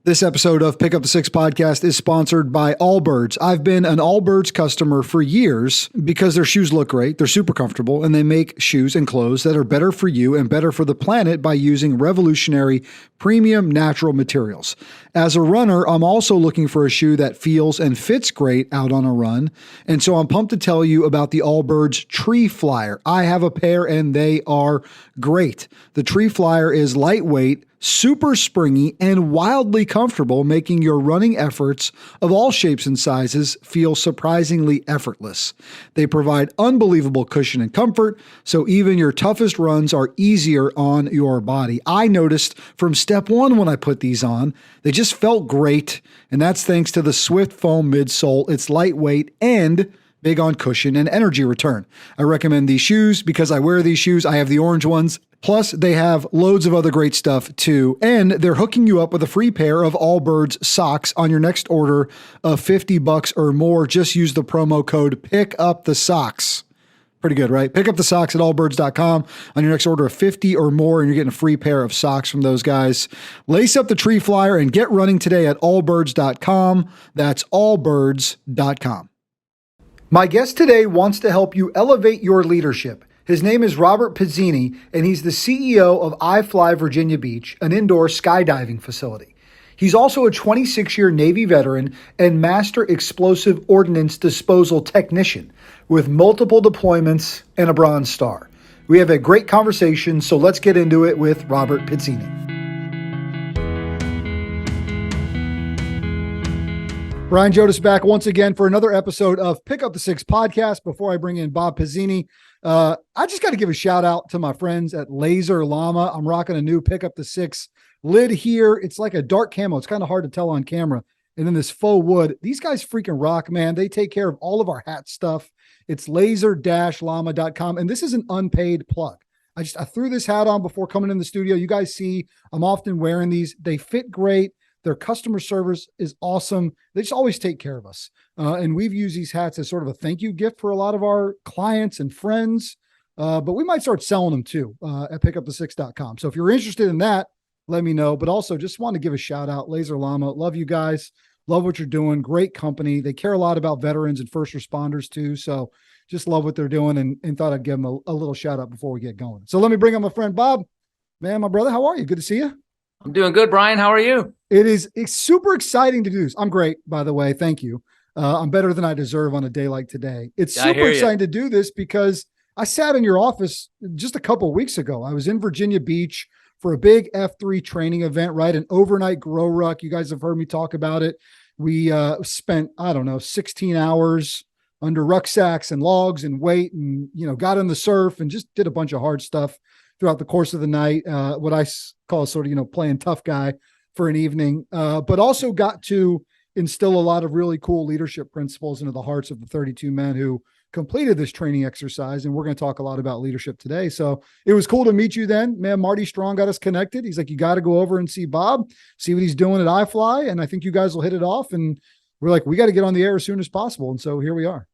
This episode of Pick Up the Six podcast is sponsored by Allbirds. I've been an Allbirds customer for years because their shoes look great, they're super comfortable, and they make shoes and clothes that are better for you and better for the planet by using revolutionary premium natural materials. As a runner, I'm also looking for a shoe that feels and fits great out on a run, and so I'm pumped to tell you about the Allbirds Tree Flyer. I have a pair and they are great. The Tree Flyer is lightweight, super springy, and wildly comfortable, making your running efforts of all shapes and sizes feel surprisingly effortless. They provide unbelievable cushion and comfort, so even your toughest runs are easier on your body. I noticed from step one when I put these on, they just felt great, and that's thanks to the Swift Foam midsole. It's lightweight and big on cushion and energy return. I recommend these shoes because I wear these shoes. I have the orange ones. Plus, they have loads of other great stuff too. And they're hooking you up with a free pair of Allbirds socks on your next order of $50 or more. Just use the promo code PICKUPTHESOCKS. Pretty good, right? Pick up the socks at allbirds.com on your next order of 50 or more, and you're getting a free pair of socks from those guys. Lace up the Tree Flyer and get running today at allbirds.com. That's allbirds.com. My guest today wants to help you elevate your leadership. His name is Robert Pizzini, and he's the CEO of iFLY Virginia Beach, an indoor skydiving facility. He's also a 26-year Navy veteran and master explosive ordnance disposal technician with multiple deployments and a Bronze Star. We have a great conversation, so let's get into it with Robert Pizzini. Brian Jodas back once again for another episode of Pick Up the Six podcast. Before I bring in Bob Pizzini, I just got to give a shout out to my friends at Laser Llama. I'm rocking a new Pick Up the Six lid here. It's like a dark camo. It's kind of hard to tell on camera. And then this faux wood. These guys freaking rock, man. They take care of all of our hat stuff. It's laser-llama.com. And this is an unpaid plug. I threw this hat on before coming in the studio. You guys see I'm often wearing these. They fit great. Their customer service is awesome. They just always take care of us. And we've used these hats as sort of a thank you gift for a lot of our clients and friends. But we might start selling them too at pickupthesix.com. So if you're interested in that, let me know. But also just want to give a shout out, Laser Llama. Love you guys. Love what you're doing. Great company. They care a lot about veterans and first responders too. So just love what they're doing and thought I'd give them a little shout out before we get going. So let me bring up my friend, Bob. Man, my brother, how are you? Good to see you. I'm doing good, Brian. How are you? It's super exciting to do this. I'm great, by the way. Thank you. I'm better than I deserve on a day like today. It's super exciting to do this because I sat in your office just a couple of weeks ago. I was in Virginia Beach for a big F3 training event, right? An overnight grow ruck. You guys have heard me talk about it. We spent, 16 hours under rucksacks and logs and weight and, got in the surf and just did a bunch of hard stuff throughout the course of the night. What I call sort of, playing tough guy for an evening, but also got to instill a lot of really cool leadership principles into the hearts of the 32 men who completed this training exercise. And we're going to talk a lot about leadership today. So it was cool to meet you then, man. Marty Strong got us connected. He's like, you got to go over and see Bob, see what he's doing at iFLY. And I think you guys will hit it off. And we're like, we got to get on the air as soon as possible. And so here we are.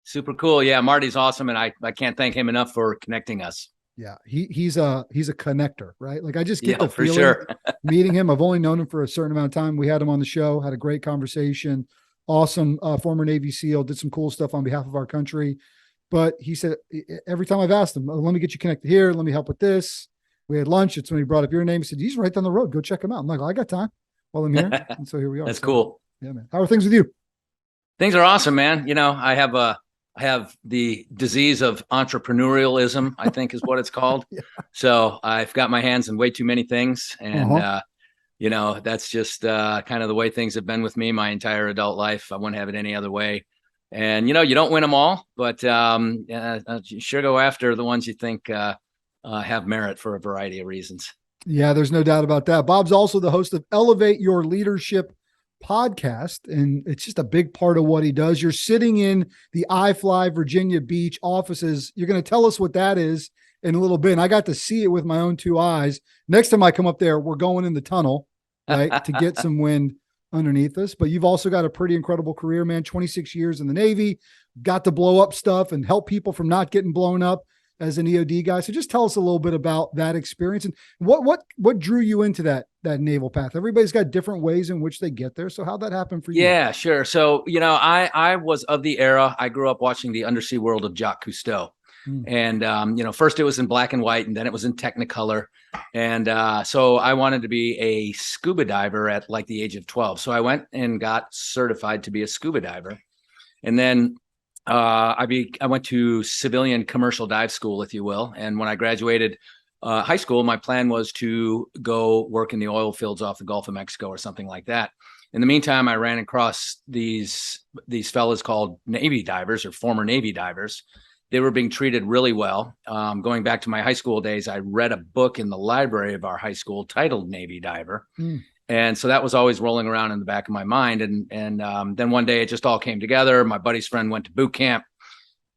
Super cool. Yeah. Marty's awesome. And I can't thank him enough for connecting us. Yeah, he's a connector, right? Like I just get the feeling for sure. meeting him. I've only known him for a certain amount of time. We had him on the show, had a great conversation. Awesome, former Navy SEAL, did some cool stuff on behalf of our country. But he said every time I've asked him, let me get you connected here. Let me help with this. We had lunch. It's when he brought up your name. He said, he's right down the road. Go check him out. I'm like, I got time while I'm here. And so here we are. That's cool. Yeah, man. How are things with you? Things are awesome, man. I have the disease of entrepreneurialism, I think is what it's called. Yeah. So I've got my hands in way too many things. And, that's just kind of the way things have been with me my entire adult life. I wouldn't have it any other way. And, you don't win them all, but you sure go after the ones you think have merit for a variety of reasons. Yeah, there's no doubt about that. Bob's also the host of Elevate Your Leadership podcast, and it's just a big part of what he does. You're sitting in the iFLY Virginia Beach offices. You're going to tell us what that is in a little bit. And I got to see it with my own two eyes. Next time I come up there, we're going in the tunnel, right, to get some wind underneath us. But you've also got a pretty incredible career, man. 26 years in the Navy, got to blow up stuff and help people from not getting blown up. as an EOD guy. So just tell us a little bit about that experience and what drew you into that naval path. Everybody's got different ways in which they get there. So how'd that happen for you? Yeah, sure. So, I was of the era. I grew up watching the undersea world of Jacques Cousteau. And, first it was in black and white, and then it was in Technicolor. And so I wanted to be a scuba diver at like the age of 12. So I went and got certified to be a scuba diver. And then I went to civilian commercial dive school, if you will. And when I graduated high school, my plan was to go work in the oil fields off the Gulf of Mexico or something like that. In the meantime, I ran across these fellas called Navy divers or former Navy divers. They were being treated really well. Going back to my high school days, I read a book in the library of our high school titled Navy Diver. And so that was always rolling around in the back of my mind. And then one day it just all came together. My buddy's friend went to boot camp,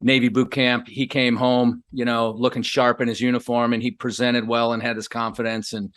Navy boot camp. He came home, looking sharp in his uniform, and he presented well and had his confidence. And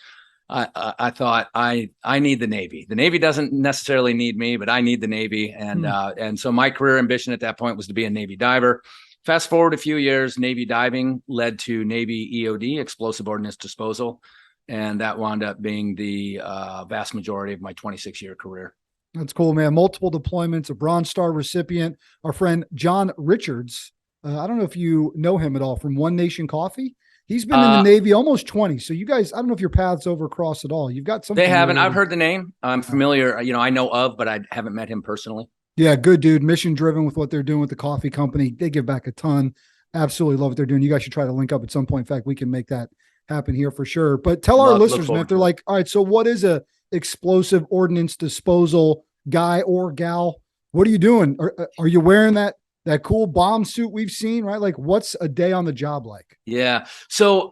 I thought, I need the Navy. The Navy doesn't necessarily need me, but I need the Navy. And so my career ambition at that point was to be a Navy diver. Fast forward a few years, Navy diving led to Navy EOD, explosive ordnance disposal. And that wound up being the vast majority of my 26-year career. That's cool, man. Multiple deployments, a Bronze Star recipient. Our friend John Richards, I don't know if you know him at all, from One Nation Coffee. He's been in the Navy almost 20. So you guys, I don't know if your paths overcross at all. You've got some. They haven't. I've heard the name. I'm familiar. I know of, but I haven't met him personally. Yeah, good dude. Mission driven with what they're doing with the coffee company. They give back a ton. Absolutely love what they're doing. You guys should try to link up at some point. In fact, we can make that happen here for sure. But tell our listeners, man, if they're like, all right, so what is a explosive ordnance disposal guy or gal? What are you doing? Are you wearing that cool bomb suit we've seen, right? Like, what's a day on the job like? Yeah. So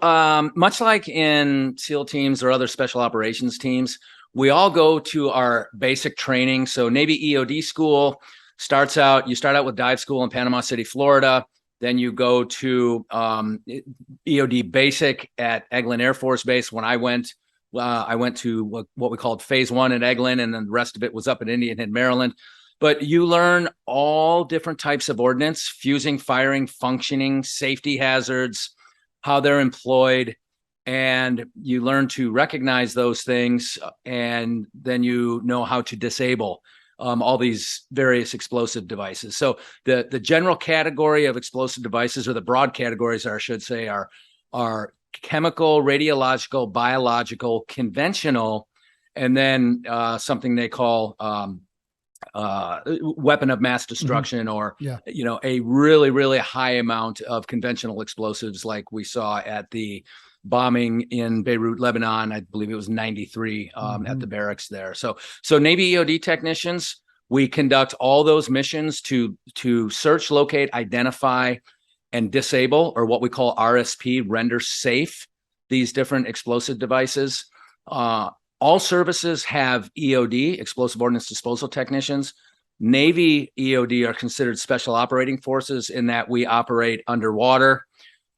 much like in SEAL teams or other special operations teams, we all go to our basic training. So Navy EOD school you start out with dive school in Panama City, Florida. Then you go to EOD basic at Eglin Air Force Base. When I went to what we called phase 1 at Eglin, and then the rest of it was up at Indian Head, Maryland. But you learn all different types of ordnance, fusing, firing, functioning, safety hazards, how they're employed. And you learn to recognize those things, and then you know how to disable all these various explosive devices. So the general category of explosive devices, or the broad categories, I should say, are chemical, radiological, biological, conventional, and then something they call weapon of mass destruction, or a really, really high amount of conventional explosives, like we saw at the bombing in Beirut, Lebanon. I believe it was 93 at the barracks there. So Navy EOD technicians, we conduct all those missions to search, locate, identify, and disable, or what we call RSP, render safe, these different explosive devices. All services have EOD, explosive ordnance disposal technicians. Navy EOD are considered special operating forces in that we operate underwater,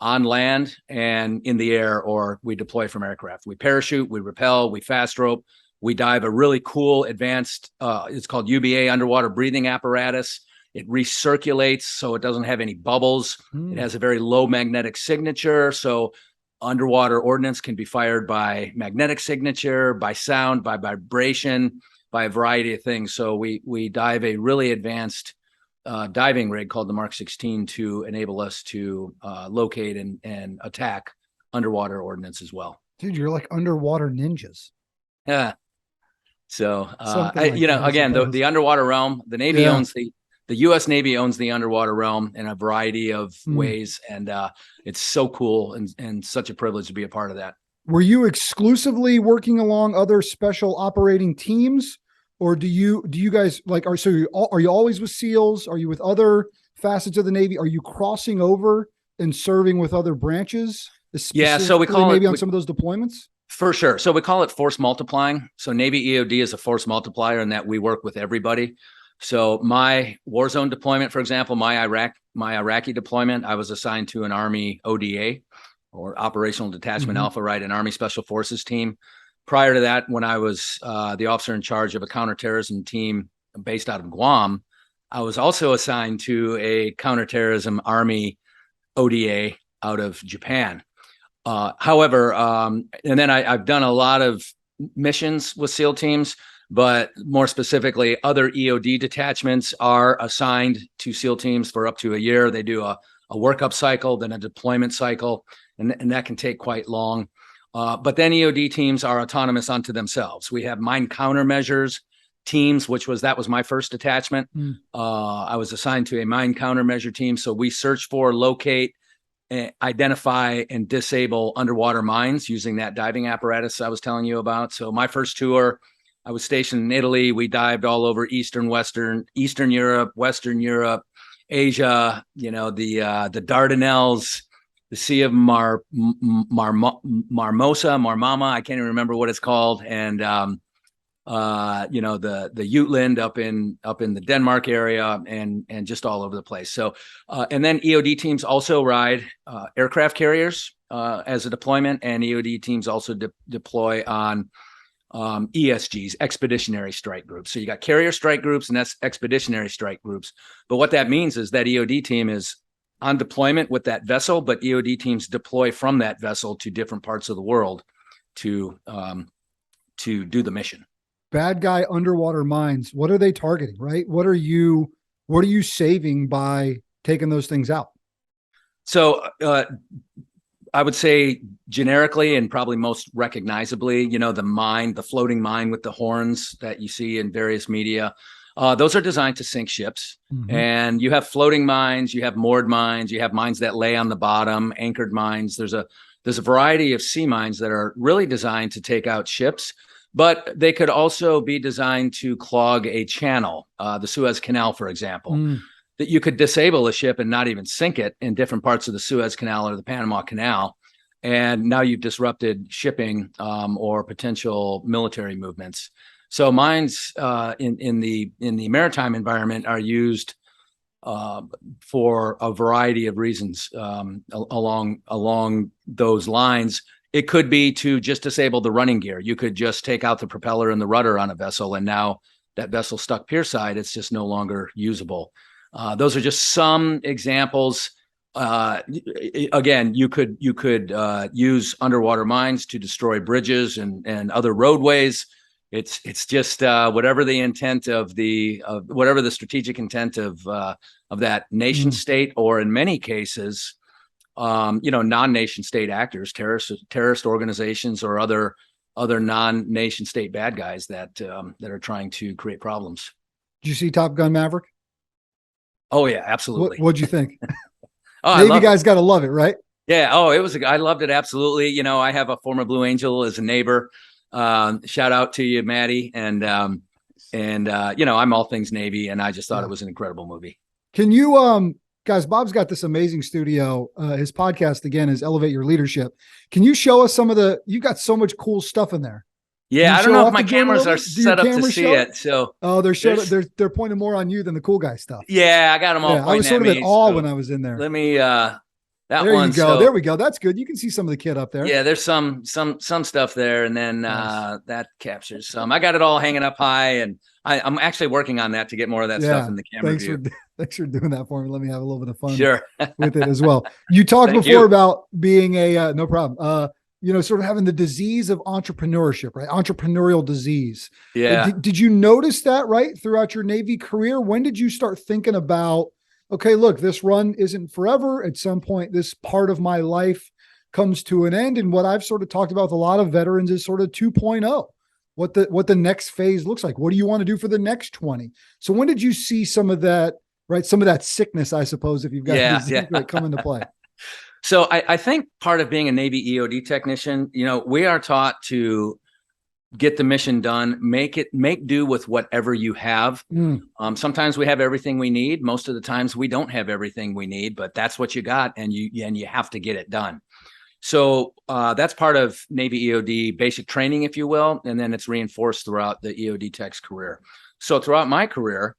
on land, and in the air, or we deploy from aircraft. We parachute, we rappel, we fast rope, we dive a really cool advanced, it's called UBA, underwater breathing apparatus. It recirculates, so it doesn't have any bubbles. It has a very low magnetic signature. So underwater ordnance can be fired by magnetic signature, by sound, by vibration, by a variety of things. So we dive a really advanced diving rig called the Mark 16 to enable us to locate and attack underwater ordnance as well. Dude, you're like underwater ninjas. Yeah. So, again, the underwater realm, the Navy owns the U.S. Navy owns the underwater realm in a variety of ways. And it's so cool and such a privilege to be a part of that. Were you exclusively working along other special operating teams? Or do you guys are you always with SEALs? Are you with other facets of the Navy? Are you crossing over and serving with other branches? Yeah, so we call maybe on some of those deployments. For sure. So we call it force multiplying. So Navy EOD is a force multiplier in that we work with everybody. So my war zone deployment, for example, my Iraqi deployment, I was assigned to an Army ODA, or Operational Detachment Alpha, right, an Army Special Forces team. Prior to that, when I was the officer in charge of a counterterrorism team based out of Guam, I was also assigned to a counterterrorism Army ODA out of Japan. However, and then I've done a lot of missions with SEAL teams, but more specifically, other EOD detachments are assigned to SEAL teams for up to a year. They do a workup cycle, then a deployment cycle, and that can take quite long. But then EOD teams are autonomous unto themselves. We have mine countermeasures teams, that was my first detachment. I was assigned to a mine countermeasure team. So we search for, locate, identify, and disable underwater mines using that diving apparatus I was telling you about. So my first tour, I was stationed in Italy. We dived all over Eastern Europe, Western Europe, Asia, the Dardanelles, the Sea of Marmama, I can't even remember what it's called. And, the Jutland up in the Denmark area and just all over the place. So, and then EOD teams also ride aircraft carriers as a deployment, and EOD teams also deploy on ESGs, expeditionary strike groups. So you got carrier strike groups and that's expeditionary strike groups. But what that means is that EOD team is on deployment with that vessel, but EOD teams deploy from that vessel to different parts of the world to do the mission. Bad guy underwater mines. What are they targeting, right? What are you saving by taking those things out? So I would say generically and probably most recognizably, the floating mine with the horns that you see in various media, those are designed to sink ships. Mm-hmm. And you have floating mines, you have moored mines, you have mines that lay on the bottom, anchored mines. There's a variety of sea mines that are really designed to take out ships, but they could also be designed to clog a channel, the Suez Canal, for example, that you could disable a ship and not even sink it in different parts of the Suez Canal or the Panama Canal. And now you've disrupted shipping or potential military movements. So mines in the maritime environment are used for a variety of reasons along those lines. It could be to just disable the running gear. You could just take out the propeller and the rudder on a vessel, and now that vessel stuck pierside, it's just no longer usable. Those are just some examples. Again, you could use underwater mines to destroy bridges and other roadways. It's just whatever the intent of whatever the strategic intent of that nation state, or in many cases, non-nation state actors, terrorist organizations, or other non-nation state bad guys that are trying to create problems. Did you see Top Gun Maverick? Oh yeah, absolutely. What'd you think? Oh, Navy guys got to love it, right? Yeah. Oh, I loved it. Absolutely. I have a former Blue Angel as a neighbor. Shout out to you, Maddie. And I'm all things Navy, and I just thought it was an incredible movie. Can you, guys, Bob's got this amazing studio. His podcast again is Elevate Your Leadership. Can you show us you've got so much cool stuff in there. Yeah. I don't know if my cameras are set up to see it. So they're pointing more on you than the cool guy stuff. Yeah. I got them all. I was sort of at awe when I was in there. Let me, there you go. There we go. That's good. You can see some of the kit up there. Yeah, there's some stuff there, and then that captures some. I got it all hanging up high, and I'm actually working on that to get more of that stuff in the camera view. Thanks for doing that for me. Let me have a little bit of fun with it as well. You talked before about being no problem. Sort of having the disease of entrepreneurship, right? Entrepreneurial disease. Yeah. Did you notice that right throughout your Navy career? When did you start thinking about, okay, look, this run isn't forever. At some point, this part of my life comes to an end. And what I've sort of talked about with a lot of veterans is sort of 2.0, what the next phase looks like. What do you want to do for the next 20? So when did you see some of that, right? Some of that sickness, I suppose, if you've got come into play. So I think part of being a Navy EOD technician, we are taught to get the mission done, make do with whatever you have. Sometimes we have everything we need. Most of the times we don't have everything we need, but that's what you got, and you have to get it done. So that's part of Navy EOD basic training, if you will, and then it's reinforced throughout the EOD tech's career. So throughout my career,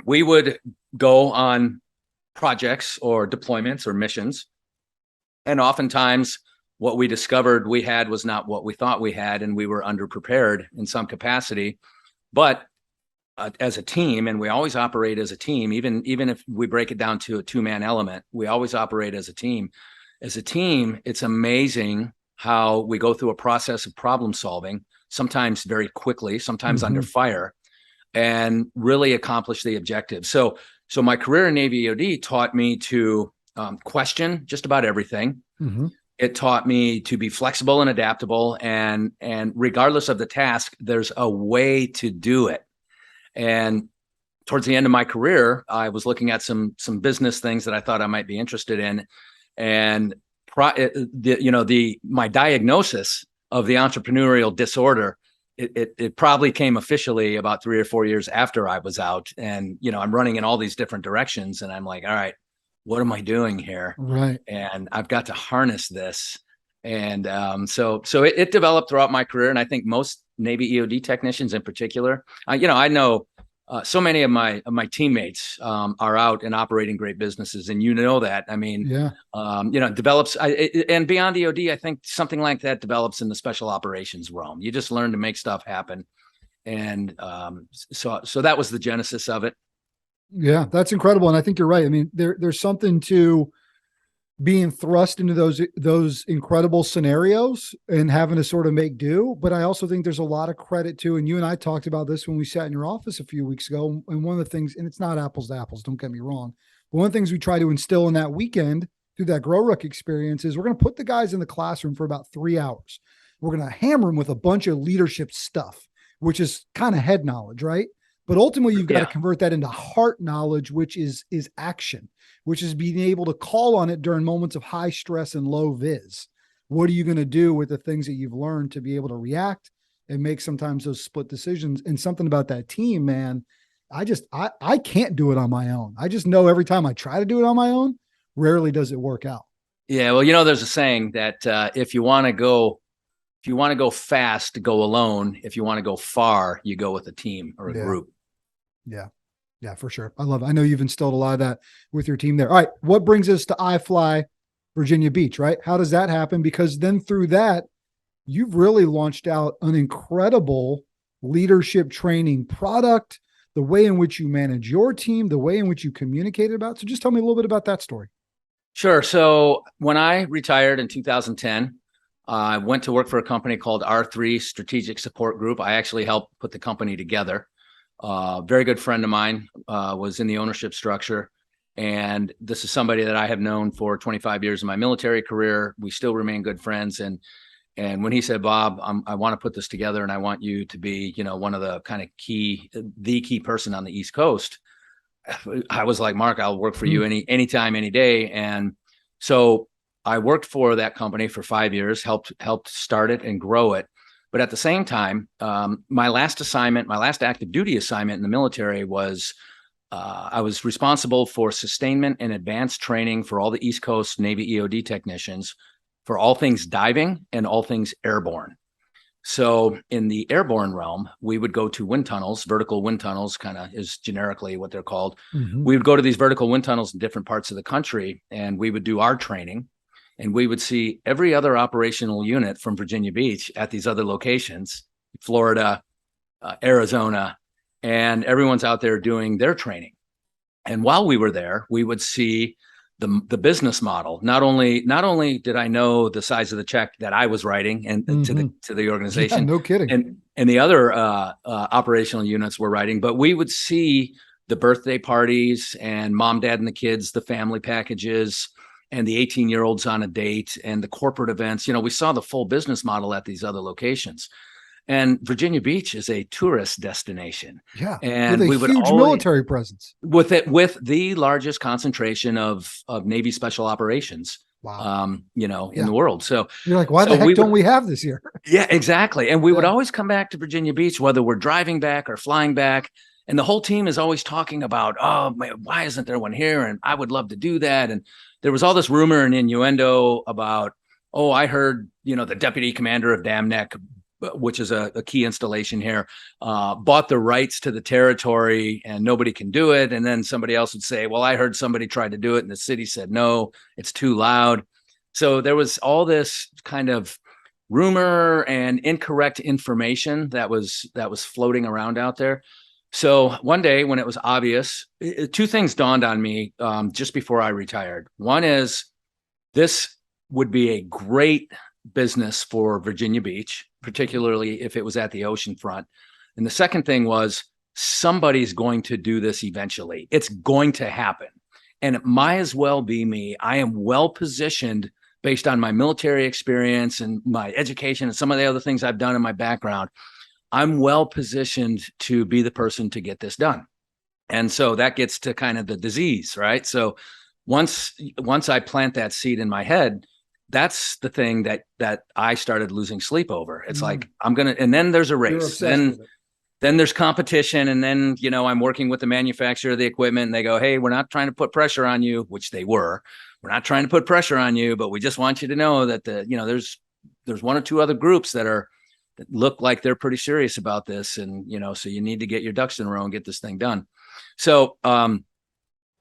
we would go on projects or deployments or missions, and oftentimes what we discovered we had was not what we thought we had, and we were underprepared in some capacity. But as a team, and we always operate as a team, even if we break it down to a two-man element, we always operate as a team. As a team, it's amazing how we go through a process of problem solving, sometimes very quickly, sometimes under fire, and really accomplish the objective. So my career in Navy EOD taught me to question just about everything. It taught me to be flexible and adaptable, and regardless of the task, there's a way to do it. And towards the end of my career, I was looking at some business things that I thought I might be interested in, and my diagnosis of the entrepreneurial disorder, it probably came officially about 3 or 4 years after I was out. And I'm running in all these different directions, and I'm like, all right, what am I doing here? Right. And I've got to harness this. And so it developed throughout my career, and I think most Navy EOD technicians in particular, I know so many of my teammates are out and operating great businesses, and that. I mean, develops and beyond EOD. I think something like that develops in the special operations realm. You just learn to make stuff happen, and so that was the genesis of it. Yeah, that's incredible, and I think you're right. I mean, there's something to being thrust into those incredible scenarios and having to sort of make do. But I also think there's a lot of credit to, and you and I talked about this when we sat in your office a few weeks ago. And one of the things, and it's not apples to apples, don't get me wrong, but one of the things we try to instill in that weekend through that Grow Ruck experience is we're going to put the guys in the classroom for about 3 hours. We're going to hammer them with a bunch of leadership stuff, which is kind of head knowledge, right? But ultimately, you've got to convert that into heart knowledge, which is action, which is being able to call on it during moments of high stress and low vis. What are you going to do with the things that you've learned to be able to react and make sometimes those split decisions? And something about that team, man, I can't do it on my own. I just know every time I try to do it on my own, rarely does it work out. Yeah. Well, there's a saying that if you want to go fast, go alone. If you want to go far, you go with a team or a group. Yeah. Yeah, for sure. I love it. I know you've instilled a lot of that with your team there. All right. What brings us to iFLY Virginia Beach, right? How does that happen? Because then through that, you've really launched out an incredible leadership training product, the way in which you manage your team, the way in which you communicated about. So just tell me a little bit about that story. Sure. So when I retired in 2010, I went to work for a company called R3 Strategic Support Group. I actually helped put the company together. Very good friend of mine was in the ownership structure. And this is somebody that I have known for 25 years in my military career. We still remain good friends. And when he said, Bob, I want to put this together and I want you to be, one of the kind of the key person on the East Coast, I was like, Mark, I'll work for you anytime, any day. And so I worked for that company for 5 years, helped start it and grow it. But at the same time, my last active duty assignment in the military was I was responsible for sustainment and advanced training for all the East Coast Navy EOD technicians for all things diving and all things airborne. So in the airborne realm, we would go to wind tunnels, vertical wind tunnels, kind of is generically what they're called. We would go to these vertical wind tunnels in different parts of the country, and we would do our training. And we would see every other operational unit from Virginia Beach at these other locations, Florida, Arizona, and everyone's out there doing their training. And while we were there, we would see the business model. Not only did I know the size of the check that I was writing and to the organization, no kidding, and the other operational units were writing, but we would see the birthday parties and mom, dad, and the kids, the family packages, and the 18-year-olds on a date and the corporate events. We saw the full business model at these other locations. And Virginia Beach is a tourist destination. Yeah. And with a huge military presence. With the largest concentration of Navy special operations. Wow. In the world. So you're like, why the heck don't we have this here? Yeah, exactly. And we would always come back to Virginia Beach, whether we're driving back or flying back. And the whole team is always talking about, oh, man, why isn't there one here? And I would love to do that. And there was all this rumor and innuendo about, oh, I heard, the deputy commander of Dam Neck, which is a key installation here, bought the rights to the territory and nobody can do it. And then somebody else would say, well, I heard somebody tried to do it and the city said, no, it's too loud. So there was all this kind of rumor and incorrect information that was floating around out there. So one day when it was obvious, two things dawned on me just before I retired. One is this would be a great business for Virginia Beach, particularly if it was at the ocean front. And the second thing was somebody's going to do this eventually. It's going to happen. And it might as well be me. I am well positioned based on my military experience and my education and some of the other things I've done in my background. I'm well positioned to be the person to get this done. And so that gets to kind of the disease, right? So once I plant that seed in my head, that's the thing that I started losing sleep over. It's like, and then there's a race. Then there's competition. And then, I'm working with the manufacturer of the equipment and they go, hey, we're not trying to put pressure on you, which they were. We're not trying to put pressure on you, but we just want you to know that there's one or two other groups that look like they're pretty serious about this. And, so you need to get your ducks in a row and get this thing done. So,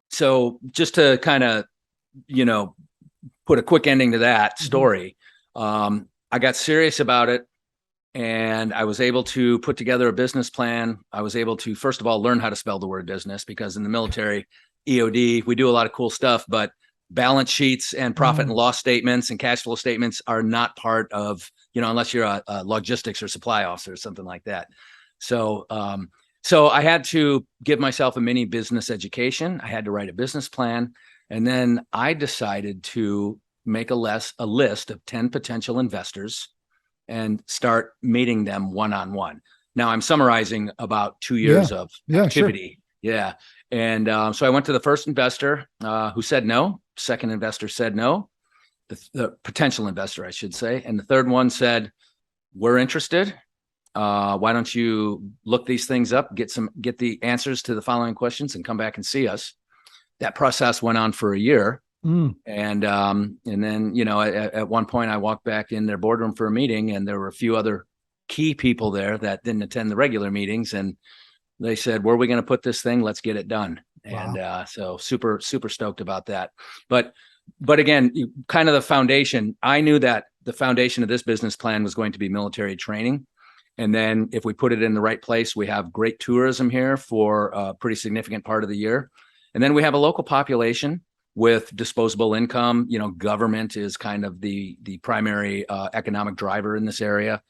so just to kind of, put a quick ending to that story, I got serious about it and I was able to put together a business plan. I was able to, first of all, learn how to spell the word business, because in the military, EOD, we do a lot of cool stuff, but balance sheets and profit and loss statements and cash flow statements are not part of, unless you're a logistics or supply officer or something like that. So, so I had to give myself a mini business education. I had to write a business plan. And then I decided to make a list of 10 potential investors and start meeting them one-on-one. Now I'm summarizing about 2 years of activity. Sure. Yeah. And so I went to the first investor who said no. Second investor said no. The potential investor, I should say. And the third one said, we're interested. Why don't you look these things up, get the answers to the following questions and come back and see us. That process went on for a year. And then, at one point I walked back in their boardroom for a meeting and there were a few other key people there that didn't attend the regular meetings. And they said, where are we going to put this thing? Let's get it done. Wow. And so super, super stoked about that. But again, kind of the foundation, I knew that the foundation of this business plan was going to be military training. And then if we put it in the right place, we have great tourism here for a pretty significant part of the year. And then we have a local population with disposable income. Government is kind of the primary economic driver in this area.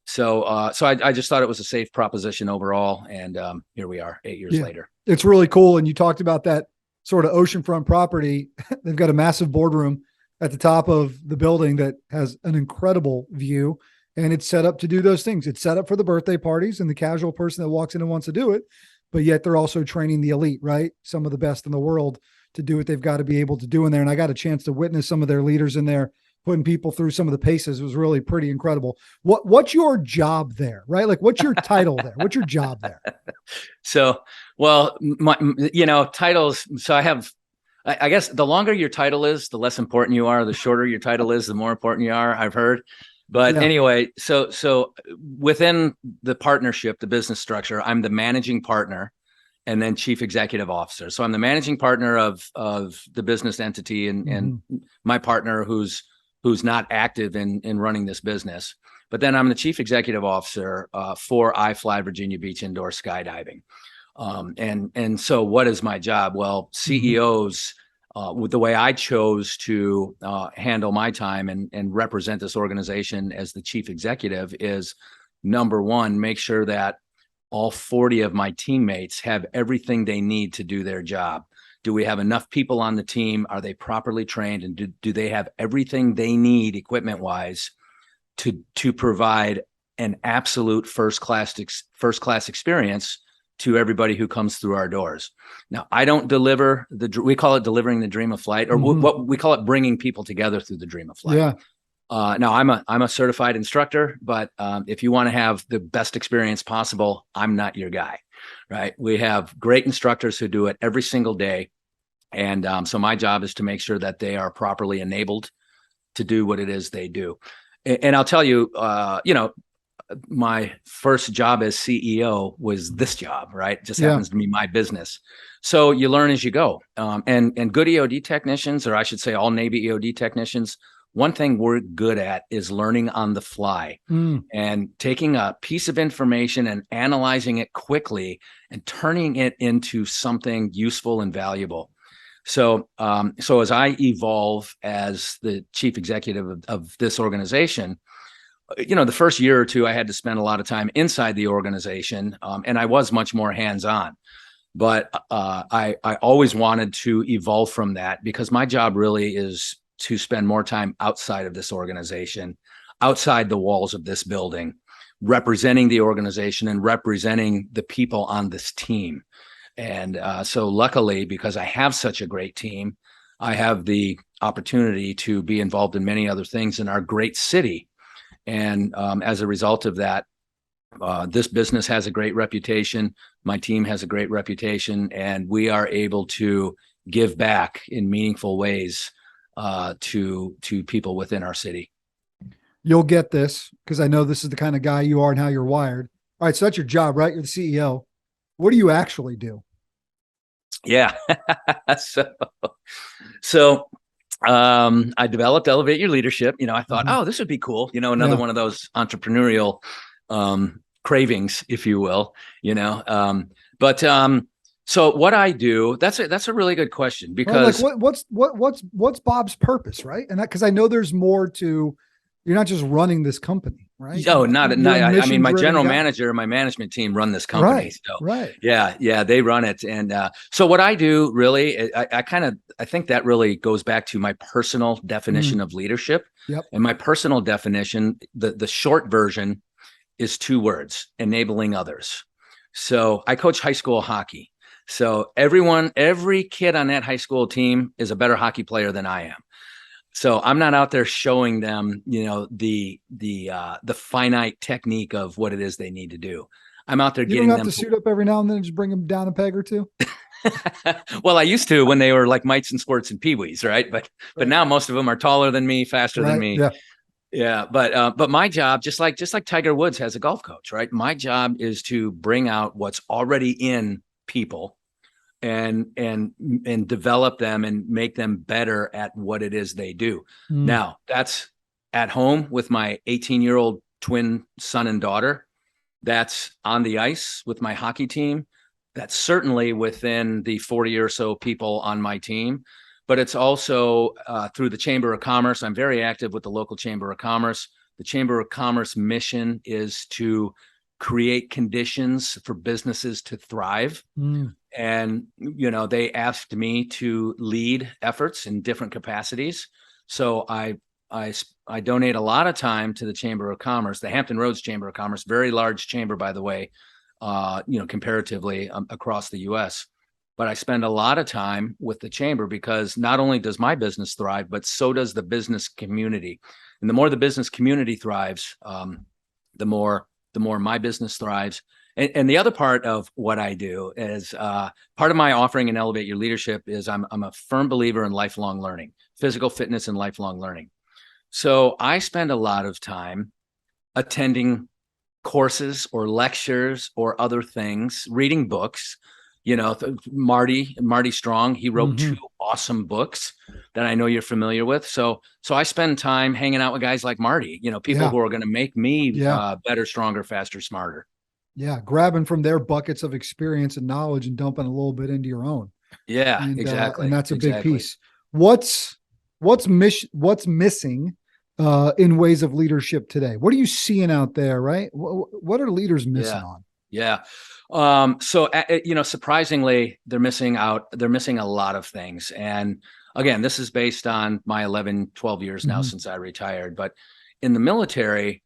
So I just thought it was a safe proposition overall. And here we are 8 years later. It's really cool. And you talked about that sort of oceanfront property. They've got a massive boardroom at the top of the building that has an incredible view. And it's set up to do those things. It's set up for the birthday parties and the casual person that walks in and wants to do it. But yet they're also training the elite, right? Some of the best in the world to do what they've got to be able to do in there. And I got a chance to witness some of their leaders in there, putting people through some of the paces. It was really pretty incredible. What's your job there, right? Like, what's your title there? What's your job there? So, well, titles. So I guess the longer your title is, the less important you are. The shorter your title is, the more important you are, I've heard. But anyway, so within the partnership, the business structure, I'm the managing partner and then chief executive officer. So I'm the managing partner of the business entity and my partner who's not active in running this business. But then I'm the chief executive officer for iFLY Virginia Beach Indoor Skydiving. And so what is my job? Well, CEOs, with the way I chose to handle my time and represent this organization as the chief executive is, number one, make sure that all 40 of my teammates have everything they need to do their job. Do we have enough people on the team? Are they properly trained? And do they have everything they need equipment-wise to provide an absolute first-class experience to everybody who comes through our doors? Now, I don't deliver we call it delivering the dream of flight, or what we call it bringing people together through the dream of flight. Yeah. Now I'm a certified instructor, but if you want to have the best experience possible, I'm not your guy, right? We have great instructors who do it every single day. And so my job is to make sure that they are properly enabled to do what it is they do. And I'll tell you, my first job as CEO was this job, right? It just happens to be my business. So you learn as you go. And good EOD technicians, or I should say all Navy EOD technicians, one thing we're good at is learning on the fly and taking a piece of information and analyzing it quickly and turning it into something useful and valuable. So, so as I evolve as the chief executive of this organization, the first year or two, I had to spend a lot of time inside the organization, and I was much more hands-on. But I always wanted to evolve from that, because my job really is to spend more time outside of this organization, outside the walls of this building, representing the organization and representing the people on this team. And so luckily, because I have such a great team, I have the opportunity to be involved in many other things in our great city. And as a result of that, this business has a great reputation. My team has a great reputation, and we are able to give back in meaningful ways to people within our city. You'll get this, because I know this is the kind of guy you are and how you're wired. All right, so that's your job, right? You're the CEO. What do you actually do? Yeah. So I developed Elevate Your Leadership. I thought, oh, this would be cool. Another one of those entrepreneurial cravings, if you will. So what I do, that's a really good question, because what's Bob's purpose, right? And because I know there's more to. You're not just running this company, right? Oh, not. I mean, my general manager and my management team run this company. Right. So, right. Yeah, they run it. And so what I do really, I think that really goes back to my personal definition of leadership. Yep. And my personal definition, the short version is 2 words: enabling others. So I coach high school hockey. So every kid on that high school team is a better hockey player than I am. So I'm not out there showing them, the finite technique of what it is they need to do. I'm out there getting them. You don't have to suit up every now and then and just bring them down a peg or two. Well, I used to when they were like mites and squirts and peewees, right? But now most of them are taller than me, faster than me. Yeah. But my job, just like Tiger Woods has a golf coach, right? My job is to bring out what's already in people and develop them and make them better at what it is they do. Now, that's at home with my 18-year-old twin son and daughter. That's on the ice with my hockey team. That's certainly within the 40 or so people on my team. But it's also through the Chamber of Commerce. I'm very active with the local Chamber of Commerce. The Chamber of Commerce mission is to create conditions for businesses to thrive. And, they asked me to lead efforts in different capacities. So I donate a lot of time to the Chamber of Commerce, the Hampton Roads Chamber of Commerce, very large chamber, by the way, comparatively across the U.S. But I spend a lot of time with the chamber, because not only does my business thrive, but so does the business community. And the more the business community thrives, the more my business thrives. And the other part of what I do is part of my offering in Elevate Your Leadership is I'm a firm believer in lifelong learning, physical fitness and lifelong learning. So I spend a lot of time attending courses or lectures or other things, reading books. Marty Strong, he wrote 2 awesome books that I know you're familiar with. So I spend time hanging out with guys like Marty, people who are going to make me better, stronger, faster, smarter. Yeah, grabbing from their buckets of experience and knowledge and dumping a little bit into your own. Yeah, exactly. And that's a big piece. What's missing in ways of leadership today? What are you seeing out there, right? What are leaders missing on? Yeah. So, surprisingly, they're missing a lot of things. And again, this is based on my 11, 12 years now since I retired. But in the military,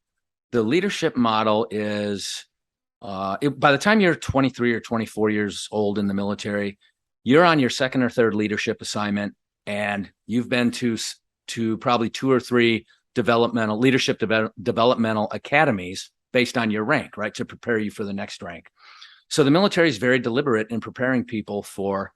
the leadership model is, by the time you're 23 or 24 years old in the military, you're on your 2nd or 3rd leadership assignment, and you've been to probably 2 or 3 developmental academies based on your rank, right, to prepare you for the next rank. So the military is very deliberate in preparing people for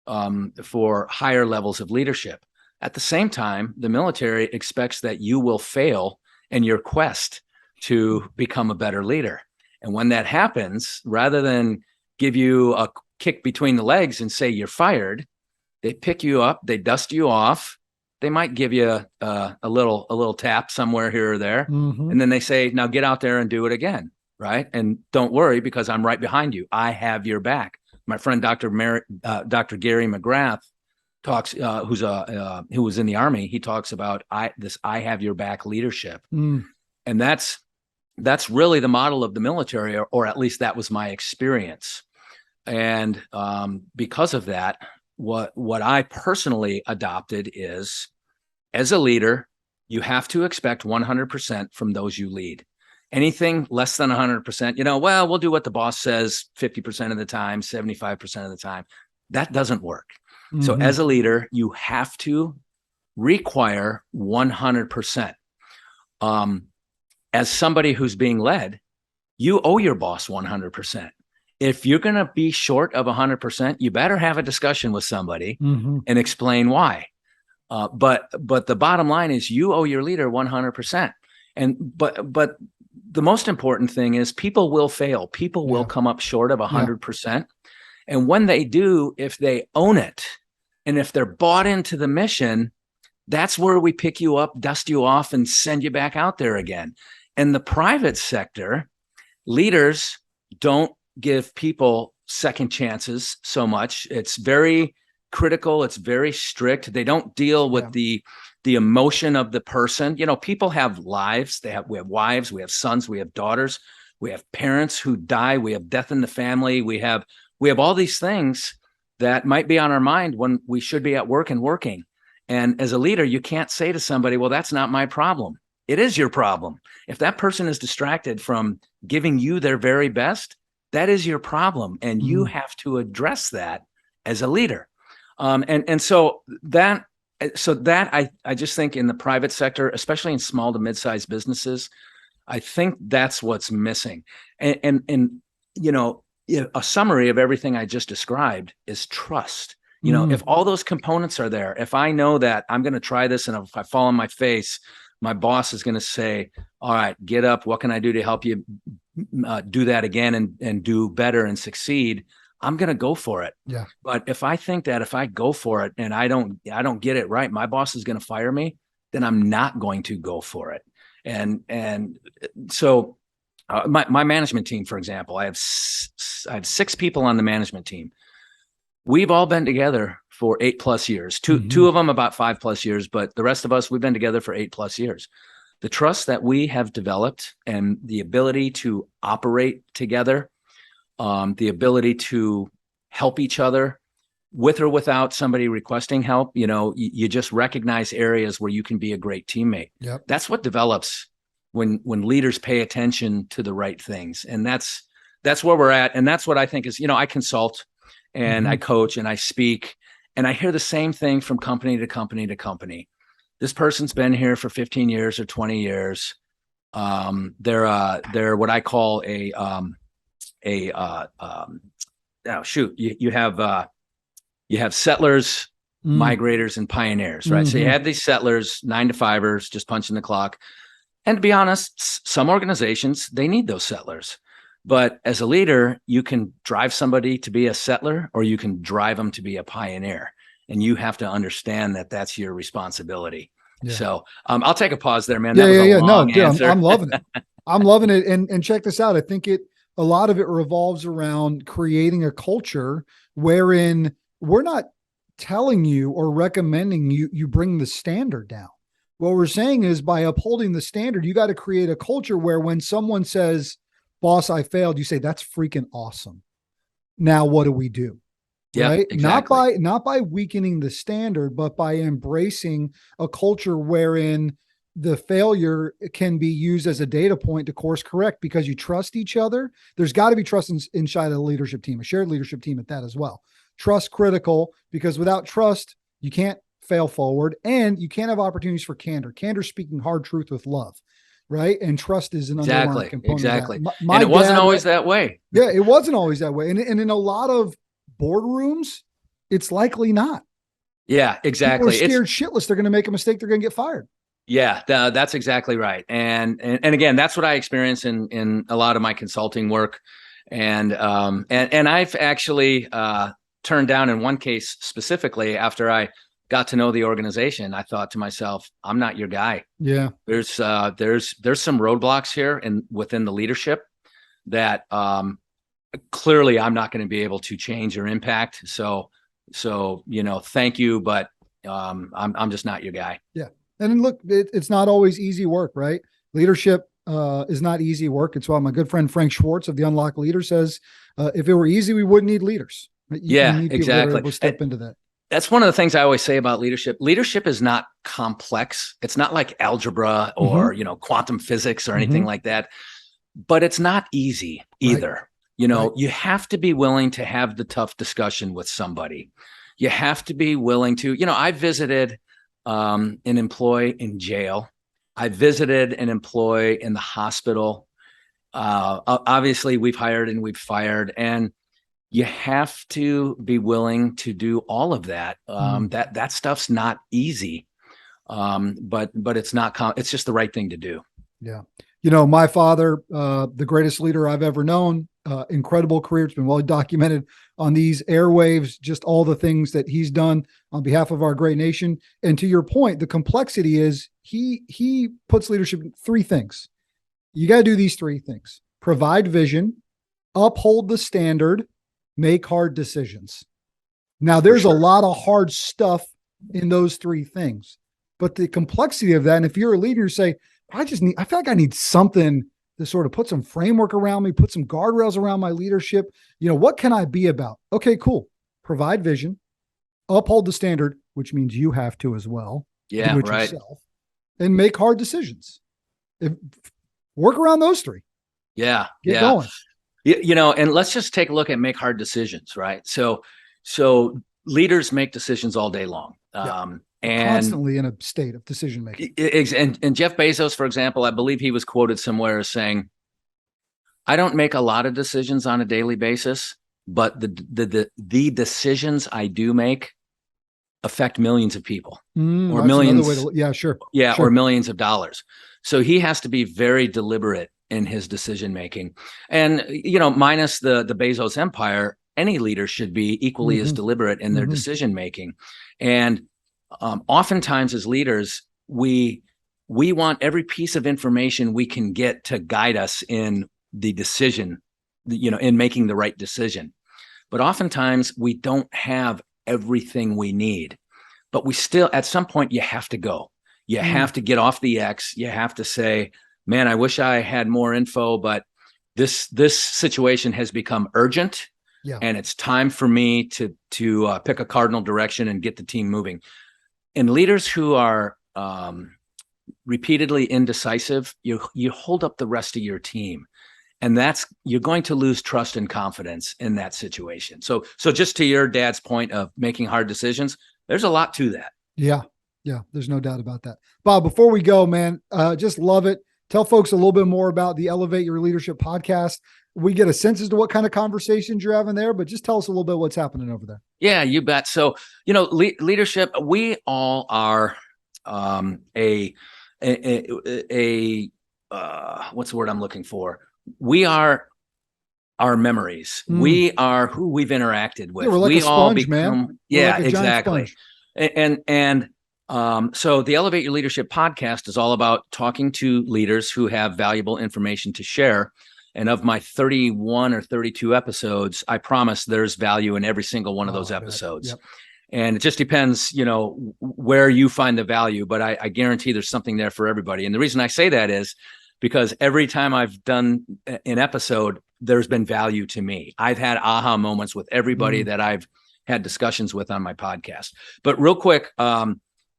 higher levels of leadership. At the same time, the military expects that you will fail in your quest to become a better leader. And when that happens, rather than give you a kick between the legs and say you're fired, they pick you up, they dust you off, they might give you a little tap somewhere here or there. And then they say, now get out there and do it again. Right. And don't worry, because I'm right behind you. I have your back. My friend, Dr. Gary McGrath talks, who was in the Army. He talks about I have your back leadership. And that's really the model of the military, or at least that was my experience. And because of that, what I personally adopted is, as a leader, you have to expect 100% from those you lead. Anything less than 100%, well, we'll do what the boss says 50% of the time, 75% of the time. That doesn't work. So as a leader, you have to require 100%. As somebody who's being led, you owe your boss 100%. If you're going to be short of 100%, you better have a discussion with somebody and explain why. But the bottom line is, you owe your leader 100%. But the most important thing is, people will fail. People will come up short of 100%. And when they do, if they own it, and if they're bought into the mission, that's where we pick you up, dust you off, and send you back out there again. In the private sector, leaders don't give people second chances so much. It's very critical. It's very strict. They don't deal with the emotion of the person. People have lives. We have wives, we have sons, we have daughters, we have parents who die, we have death in the family. We have all these things that might be on our mind when we should be at work and working. And as a leader, you can't say to somebody, well, that's not my problem. It is your problem. If that person is distracted from giving you their very best, that is your problem. And you have to address that as a leader. So I just think in the private sector, especially in small to mid-sized businesses, I think that's what's missing. And a summary of everything I just described is trust. If all those components are there, if I know that I'm going to try this, and if I fall on my face, my boss is going to say, all right, get up. What can I do to help you do that again and do better and succeed? I'm going to go for it. Yeah. But if I think that if I go for it and I don't get it right, my boss is going to fire me, then I'm not going to go for it. And so my management team, for example, I have 6 people on the management team. We've all been together for 8+ years. Two of them about 5+ years, but the rest of us, we've been together for 8+ years. The trust that we have developed and the ability to operate together, the ability to help each other with or without somebody requesting help, you just recognize areas where you can be a great teammate. Yep. That's what develops when leaders pay attention to the right things. And that's where we're at. And that's what I think is, I consult and I coach and I speak, and I hear the same thing from company to company to company. This person's been here for 15 years or 20 years. They're what I call you have settlers, migrators, and pioneers, right? So you have these settlers, 9-to-5ers, just punching the clock. And to be honest, some organizations, they need those settlers. But as a leader, you can drive somebody to be a settler, or you can drive them to be a pioneer. And you have to understand that that's your responsibility. Yeah. So I'll take a pause there, man. That was a long answer. I'm loving it. I'm loving it. And check this out. I think a lot of it revolves around creating a culture wherein we're not telling you or recommending you bring the standard down. What we're saying is, by upholding the standard, you got to create a culture where when someone says, boss, I failed, you say, that's freaking awesome. Now, what do we do? Yeah, right? Exactly. Not by weakening the standard, but by embracing a culture wherein the failure can be used as a data point to course correct, because you trust each other. There's got to be trust inside of the leadership team, a shared leadership team at that as well. Trust critical, because without trust, you can't fail forward, and you can't have opportunities for candor. Candor, speaking hard truth with love. Right. And trust is an underlying component. Exactly. Of that. And it wasn't always that way. Yeah, it wasn't always that way. And in a lot of boardrooms, it's likely not. Yeah, exactly. People are scared shitless. They're going to make a mistake. They're going to get fired. Yeah, that's exactly right. And again, that's what I experience in a lot of my consulting work. And I've actually turned down, in one case specifically, after I got to know the organization, I thought to myself, I'm not your guy. Yeah. There's some roadblocks here and within the leadership that clearly I'm not going to be able to change or impact. So thank you, but I'm just not your guy. Yeah. And look, it's not always easy work, right? Leadership is not easy work. It's why my good friend Frank Schwartz of the Unlocked Leader says, if it were easy, we wouldn't need leaders. You need exactly. People that are able to step into that. That's one of the things I always say about leadership. Leadership is not complex. It's not like algebra or, quantum physics or anything like that, but it's not easy either. Right. You have to be willing to have the tough discussion with somebody. You have to be willing to, I visited an employee in jail. I visited an employee in the hospital. Obviously, we've hired and we've fired, and you have to be willing to do all of that. That stuff's not easy, but it's not. It's just the right thing to do. Yeah, my father, the greatest leader I've ever known. Incredible career. It's been well documented on these airwaves, just all the things that he's done on behalf of our great nation. And to your point, the complexity is he puts leadership in three things. You got to do these three things: provide vision, uphold the standard, make hard decisions. Now, there's a lot of hard stuff in those three things, but the complexity of that, and if you're a leader, you say, I feel like I need something to sort of put some framework around me, put some guardrails around my leadership. What can I be about? Okay, cool. Provide vision, uphold the standard, which means you have to as well. Yeah, do it right. yourself, and make hard decisions. Work around those three. Yeah. Get going. And let's just take a look at make hard decisions, right? So leaders make decisions all day long. And constantly in a state of decision making. And Jeff Bezos, for example, I believe he was quoted somewhere as saying, I don't make a lot of decisions on a daily basis, but the decisions I do make affect millions of people or millions. Sure. Or millions of dollars. So he has to be very deliberate in his decision making. And, minus the Bezos empire, any leader should be equally as deliberate in their decision making. And oftentimes as leaders, we want every piece of information we can get to guide us in the decision, in making the right decision. But oftentimes we don't have everything we need, but we still, at some point, you have to go. You have to get off the X. You have to say, man, I wish I had more info, but this situation has become urgent. Yeah. And it's time for me to pick a cardinal direction and get the team moving. And leaders who are repeatedly indecisive, you hold up the rest of your team, and you're going to lose trust and confidence in that situation. So just to your dad's point of making hard decisions, there's a lot to that. Yeah, there's no doubt about that. Bob, before we go, man, just love it. Tell folks a little bit more about the Elevate Your Leadership podcast. We get a sense as to what kind of conversations you're having there, but just tell us a little bit what's happening over there. Yeah, you bet. So, leadership, we all are what's the word I'm looking for? We are our memories. We are who we've interacted with. Yeah, we're like we a sponge, all become, man. Yeah, like exactly. So the Elevate Your Leadership podcast is all about talking to leaders who have valuable information to share. And of my 31 or 32 episodes, I promise there's value in every single one of those episodes. Yep. And it just depends, where you find the value, but I guarantee there's something there for everybody. And the reason I say that is because every time I've done an episode, there's been value to me. I've had aha moments with everybody that I've had discussions with on my podcast. But real quick,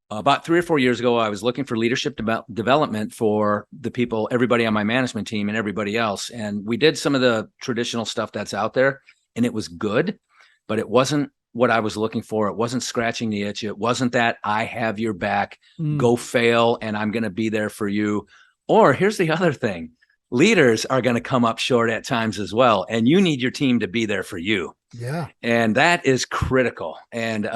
about 3 or 4 years ago, I was looking for leadership development for the people, everybody on my management team and everybody else. And we did some of the traditional stuff that's out there, and it was good, but it wasn't what I was looking for. It wasn't scratching the itch. It wasn't that I have your back, go fail, and I'm going to be there for you. Or here's the other thing. Leaders are going to come up short at times as well, and you need your team to be there for you. Yeah. And that is critical. And,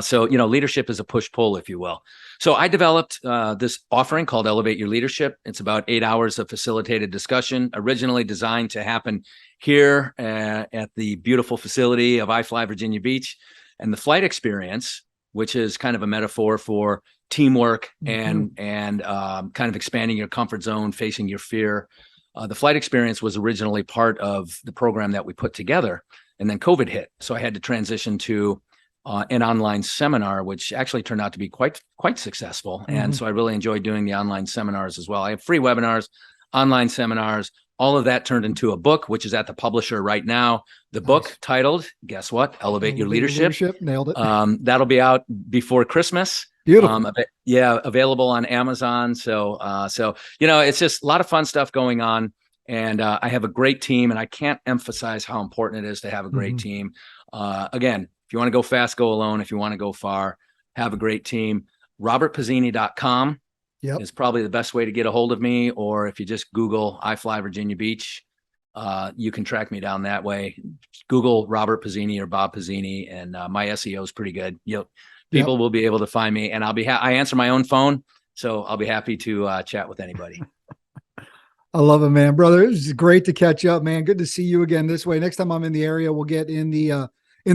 so, leadership is a push-pull, if you will. So I developed this offering called Elevate Your Leadership. It's about 8 hours of facilitated discussion, originally designed to happen here at the beautiful facility of iFLY Virginia Beach. And the flight experience which is kind of a metaphor for teamwork and kind of expanding your comfort zone, facing your fear. The flight experience was originally part of the program that we put together, and then COVID hit. So I had to transition to an online seminar, which actually turned out to be quite successful. And so I really enjoyed doing the online seminars as well. I have free webinars, online seminars. All of that turned into a book, which is at the publisher right now. The book titled, guess what? Elevate Your Leadership. Nailed it. That'll be out before Christmas. Beautiful. Available on Amazon. So, it's just a lot of fun stuff going on. And I have a great team, and I can't emphasize how important it is to have a great team. Again, if you want to go fast, go alone. If you want to go far, have a great team. RobertPizzini.com is probably the best way to get a hold of me. Or if you just Google iFLY Virginia Beach, you can track me down that way. Google Robert Pizzini or Bob Pizzini, and my SEO is pretty good. People will be able to find me, and I answer my own phone, so I'll be happy to chat with anybody. I love it, man. Brother, it was great to catch up, man. Good to see you again this way. Next time I'm in the area, we'll get in the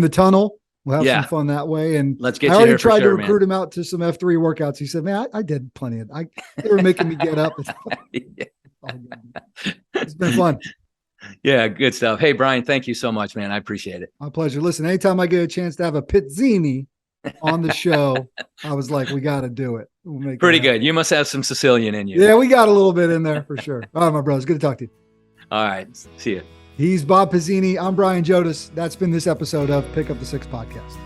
tunnel. We'll have some fun that way. And let's get I you already there tried for sure, to recruit him out to some F3 workouts. He said, man, I did plenty of they were making me get up. It's been fun. Yeah, good stuff. Hey, Brian, thank you so much, man. I appreciate it. My pleasure. Listen, anytime I get a chance to have a Pizzini on the show, I was like, we got to do it. We'll make pretty good. You must have some Sicilian in you. Yeah, we got a little bit in there for sure. All right, my bros. Good to talk to you. All right. See you. He's Bob Pizzini. I'm Brian Jodis. That's been this episode of Pick Up the Six podcast.